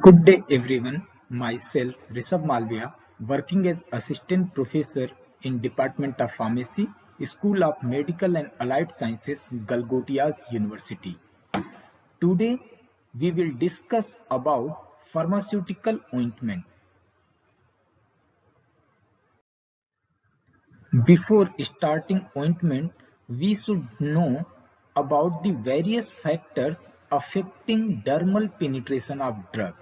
Good day everyone. Myself Rishabh Malviya, working as Assistant Professor in Department of Pharmacy, School of Medical and Allied Sciences, Galgotias University. Today we will discuss about pharmaceutical ointment. Before starting ointment, we should know about the various factors affecting dermal penetration of drug.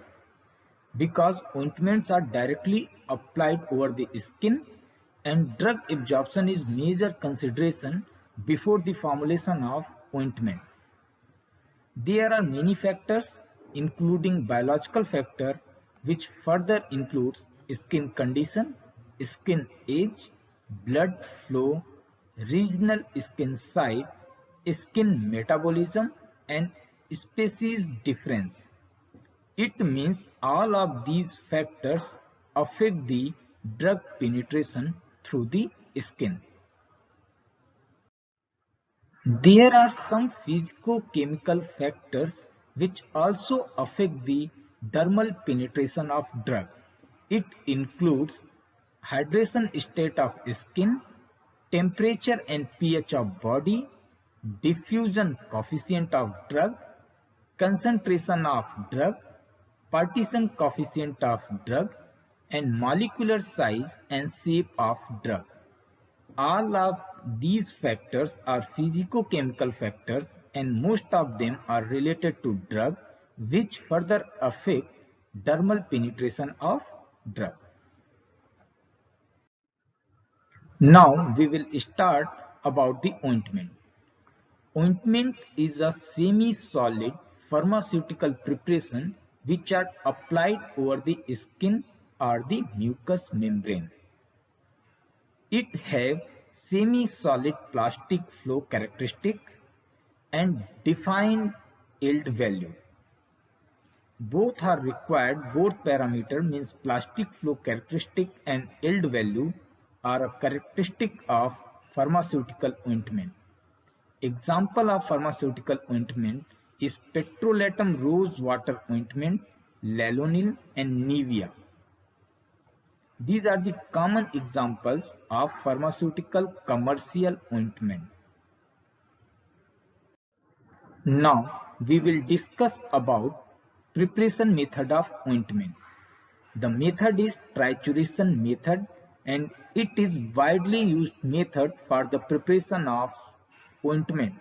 Because ointments are directly applied over the skin and drug absorption is major consideration before the formulation of ointment. There are many factors including biological factor which further includes skin condition, skin age, blood flow, regional skin site, skin metabolism and species difference. It means all of these factors affect the drug penetration through the skin. There are some physicochemical factors which also affect the dermal penetration of drug. It includes hydration state of skin, temperature and pH of body, diffusion coefficient of drug, concentration of drug, partition coefficient of drug, and molecular size and shape of drug. All of these factors are physicochemical factors and most of them are related to drug which further affect dermal penetration of drug. Now we will start about the ointment. Ointment is a semi-solid pharmaceutical preparation which are applied over the skin or the mucous membrane. It have semi-solid plastic flow characteristic and defined yield value. Both are required, both parameter means plastic flow characteristic and yield value are a characteristic of pharmaceutical ointment. Example of pharmaceutical ointment is petrolatum rose water ointment, Lalonil and Nivea. These are the common examples of pharmaceutical commercial ointment. Now we will discuss about preparation method of ointment. The method is trituration method and it is widely used method for the preparation of ointment.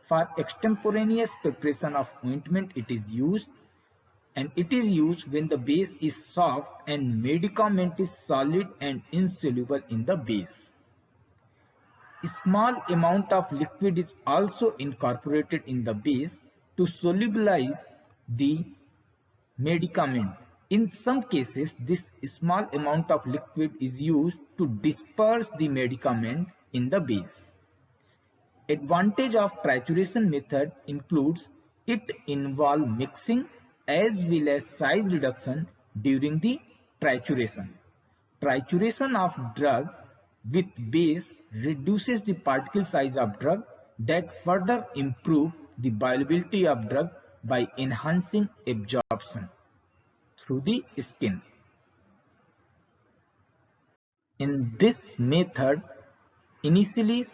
For extemporaneous preparation of ointment it is used and it is used when the base is soft and medicament is solid and insoluble in the base. A small amount of liquid is also incorporated in the base to solubilize the medicament. In some cases, this small amount of liquid is used to disperse the medicament in the base. Advantage of trituration method includes it involves mixing as well as size reduction during the trituration. Trituration of drug with base reduces the particle size of drug that further improve the bioavailability of drug by enhancing absorption through the skin. In this method, initially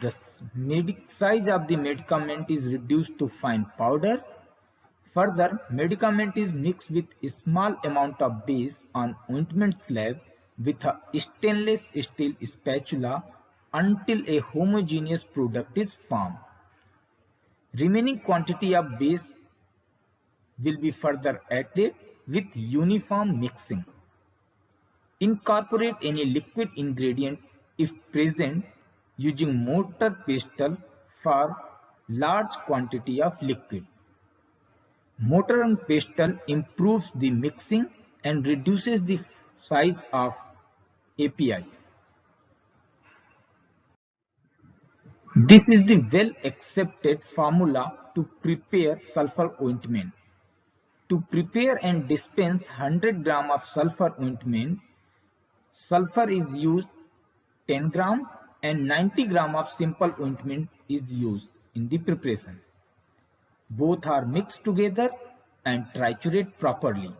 the size of the medicament is reduced to fine powder. Further, medicament is mixed with a small amount of base on ointment slab with a stainless steel spatula until a homogeneous product is formed. Remaining quantity of base will be further added with uniform mixing. Incorporate any liquid ingredient if present using mortar pestle for large quantity of liquid. Mortar and pestle improves the mixing and reduces the size of API. This is the well accepted formula to prepare sulfur ointment. To prepare and dispense 100 gram of sulfur ointment, sulfur is used 10 gram and 90 gram of simple ointment is used in the preparation. Both are mixed together and triturate properly.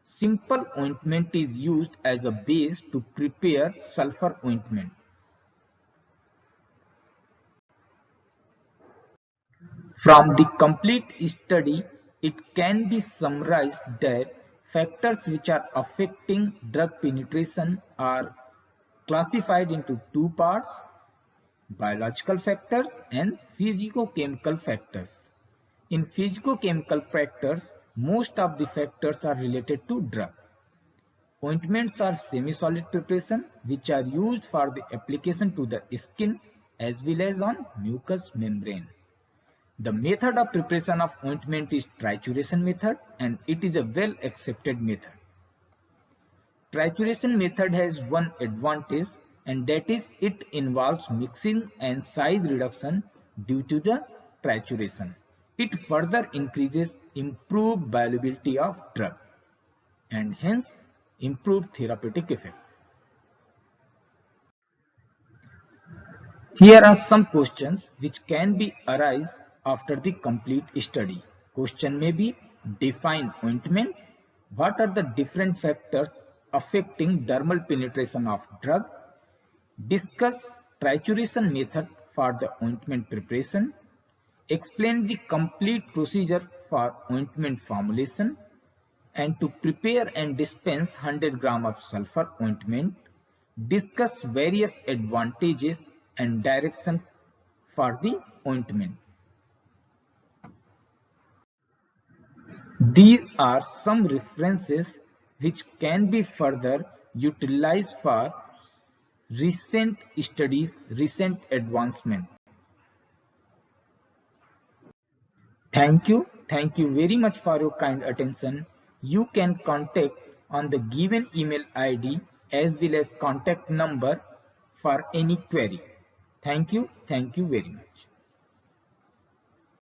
Simple ointment is used as a base to prepare sulfur ointment. From the complete study, it can be summarized that factors which are affecting drug penetration are classified into two parts: biological factors and physicochemical factors. In physicochemical factors, most of the factors are related to drug. Ointments are semi-solid preparation which are used for the application to the skin as well as on mucous membrane. The method of preparation of ointment is trituration method, and it is a well accepted method. Trituration method has one advantage, and that is it involves mixing and size reduction due to the trituration. It further increases improved bioavailability of drug and hence improved therapeutic effect. Here are some questions which can be arise after the complete study. Question may be: define ointment. What are the different factors affecting dermal penetration of drug? Discuss trituration method for the ointment preparation. Explain the complete procedure for ointment formulation. And to prepare and dispense 100 gram of sulfur ointment, discuss various advantages and direction for the ointment. These are some references which can be further utilized for recent studies, recent advancement. Thank you. Thank you very much for your kind attention. You can contact on the given email ID as well as contact number for any query. Thank you. Thank you very much.